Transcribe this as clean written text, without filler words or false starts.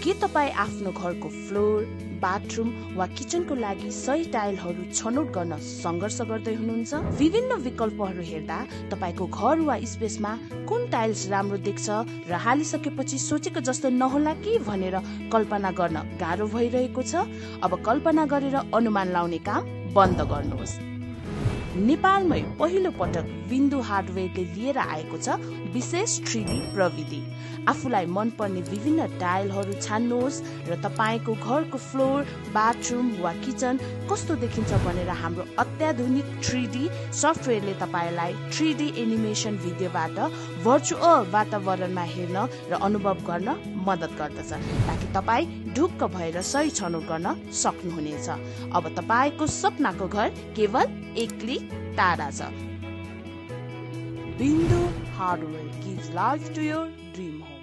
के तपाईँ आफ्नो घरको फ्लोर, बाथरुम वा किचनको लागि सही टाइलहरू छनौट गर्न सङ्घर्ष गर्दै हुनुहुन्छ? विभिन्न विकल्पहरू हेर्दा तपाईको घर वा स्पेसमा कुन टाइल्स राम्रो देख्छ र हालिसकेपछि सोचेको जस्तो नहोला कि भनेर कल्पना गर्न गाह्रो भइरहेको छ? अब कल्पना गरेर अनुमान लाउने काम बन्द गर्नुहोस्। नेपालमै पहिलो पटक बिन्दु हार्डवेयरले लिएर आएको छ विशेष 3D प्रविधि। आफूलाई मनपर्ने विभिन्न टाइलहरू छान्नुहोस् र तपाईको घरको फ्लोर, बाथरुम वा किचन कस्तो देखिन्छ भनेर हाम्रो अत्याधुनिक 3D सफ्टवेयरले तपाईलाई 3D एनिमेसन भिडियोबाट भर्चुअल वातावरणमा हेर्न र अनुभव गर्न मद्दत गर्दछ, ताकि तपाई ढुक्क भएर सही छनौट गर्न सक्नुहुनेछ। अब तपाईको सपनाको घर केवल एक क्लिक टाढा छ। बिन्दु hardware gives life to your dream home.